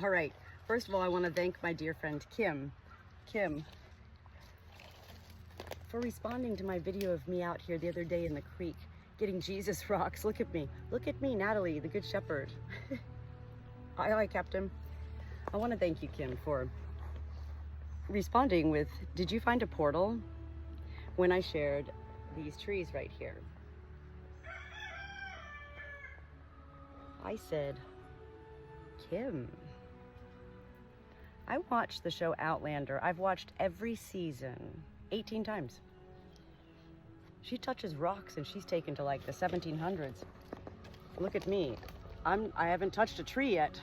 All right, first of all, I want to thank my dear friend Kim, for responding to my video of me out here the other day in the creek, getting Jesus rocks. Look at me, Natalie, the Good Shepherd. Aye, Captain. I want to thank you, Kim, for responding with, did you find a portal? When I shared these trees right here. I said, Kim, I watched the show Outlander. I've watched every season 18 times. She touches rocks and she's taken to like the 1700s. Look at me. I haven't touched a tree yet.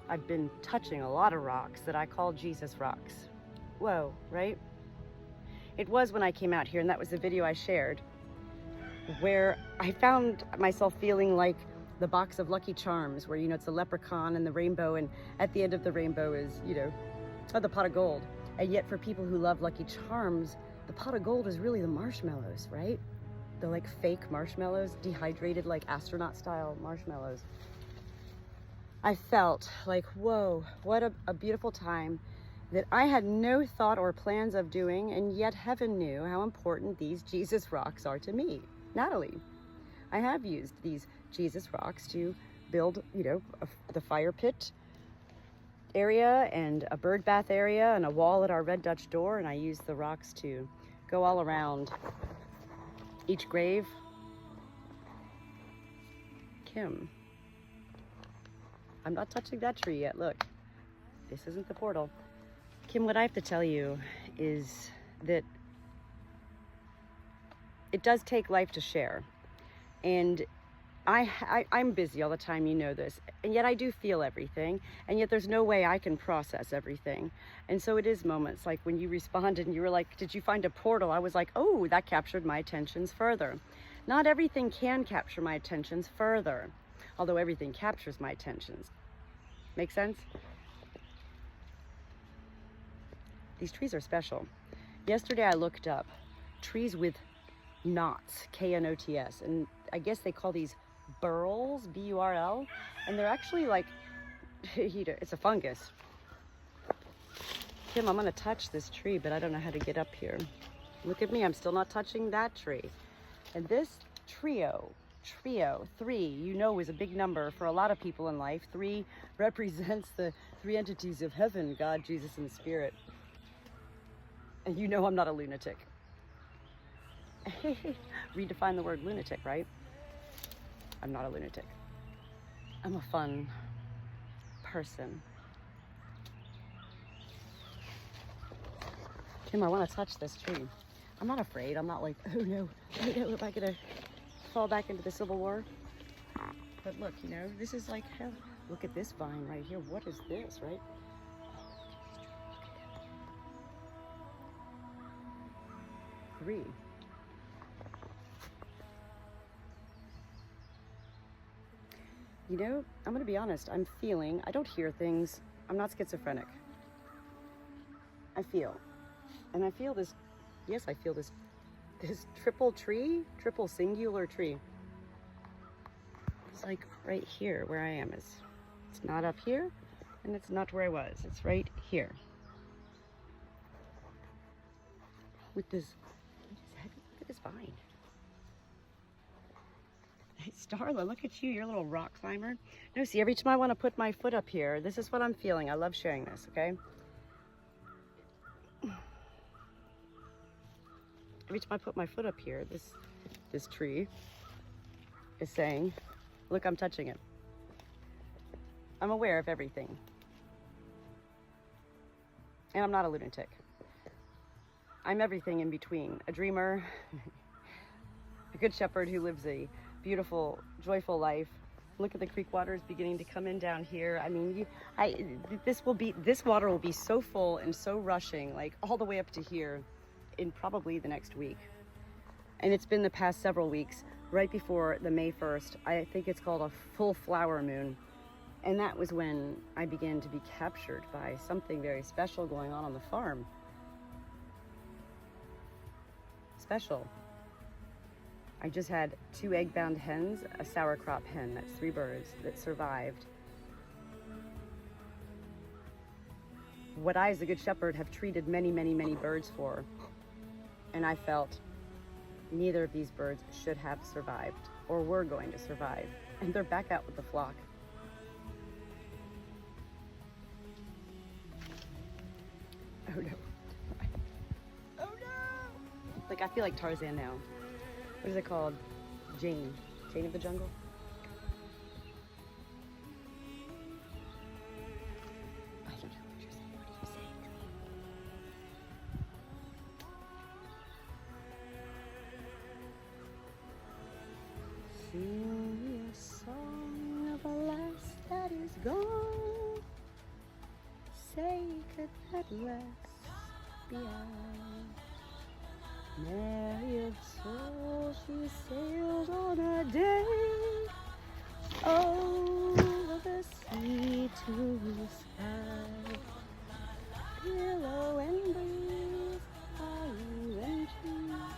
I've been touching a lot of rocks that I call Jesus rocks. Whoa, right? It was when I came out here, and that was the video I shared, where I found myself feeling like the box of Lucky Charms, where, you know, it's a leprechaun and the rainbow, and at the end of the rainbow is, you know, the pot of gold. And yet for people who love Lucky Charms, the pot of gold is really the marshmallows, right? The like fake marshmallows, dehydrated like astronaut style marshmallows. I felt like, whoa, what a beautiful time that I had no thought or plans of doing, and yet heaven knew how important these Jesus rocks are to me, Natalie. I have used these Jesus rocks to build, you know, the fire pit area and a bird bath area and a wall at our red Dutch door, and I used the rocks to go all around each grave. Kim, I'm not touching that tree yet. Look, this isn't the portal. Kim, what I have to tell you is that it does take life to share. And I'm busy all the time, you know this, and yet I do feel everything, and yet there's no way I can process everything. And so it is moments like when you responded and you were like, did you find a portal? I was like, oh, that captured my attentions further. Not everything can capture my attentions further, although everything captures my attentions. Make sense? These trees are special. Yesterday I looked up trees with knots, K-N-O-T-S, and I guess they call these burls, B-U-R-L, and they're actually like, it's a fungus. Kim, I'm gonna touch this tree, but I don't know how to get up here. Look at me, I'm still not touching that tree. And this trio, 3, you know, is a big number for a lot of people in life. 3 represents the 3 entities of heaven, God, Jesus, and Spirit. And you know I'm not a lunatic. Redefine the word lunatic, right? I'm not a lunatic. I'm a fun person. Kim, I want to touch this tree. I'm not afraid. I'm not like, oh no, am I gonna fall back into the Civil War? But look, you know, this is like hell. Look at this vine right here. What is this, right? Agree. You know, I'm gonna be honest, I don't hear things, I'm not schizophrenic. I feel, and I feel this, yes, I feel this triple singular tree. It's like right here where I am. It's not up here, and it's not where I was, it's right here. With this, look at this vine. Hey, Starla, look at you, you're a little rock climber. No, see, every time I want to put my foot up here, this is what I'm feeling. I love sharing this, okay? Every time I put my foot up here, this tree is saying, look, I'm touching it. I'm aware of everything. And I'm not a lunatic. I'm everything in between. A dreamer, a good shepherd who lives a beautiful, joyful life. Look at the creek waters beginning to come in down here. I mean, this water will be so full and so rushing, like all the way up to here in probably the next week. And it's been the past several weeks, right before the May 1st. I think it's called a full flower moon. And that was when I began to be captured by something very special going on the farm. Special. I just had 2 egg-bound hens, a sauerkraut hen, that's 3 birds that survived. what I, as a good shepherd, have treated many, many, many birds for. And I felt neither of these birds should have survived or were going to survive. And they're back out with the flock. Oh no. Oh no! Like, I feel like Tarzan now. What is it called? Jane. Jane of the Jungle? I don't know what you're saying. What are you saying? Sing me a song of a lass that is gone. Say could that lass be I? Merry of soul, she sailed on a day over the sea to the sky. Pillow and breeze, hollow and trees,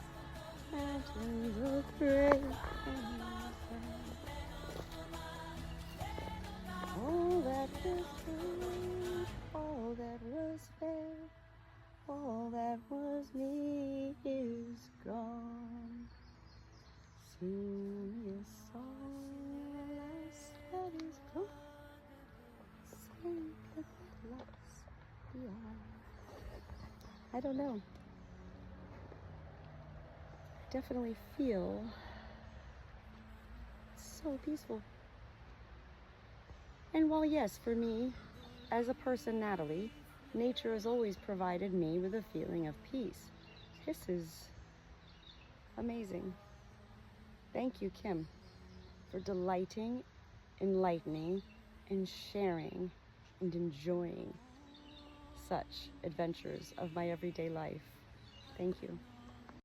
mountains of gray and sad. All that was good, all that was fair, all that was me is gone. Sing me a song, alas, that is gone. Say that lost beyond. I don't know. I definitely feel so peaceful. And while yes, for me, as a person, Natalie, nature has always provided me with a feeling of peace. This is amazing. Thank you, Kim, for delighting, enlightening, and sharing and enjoying such adventures of my everyday life. Thank you.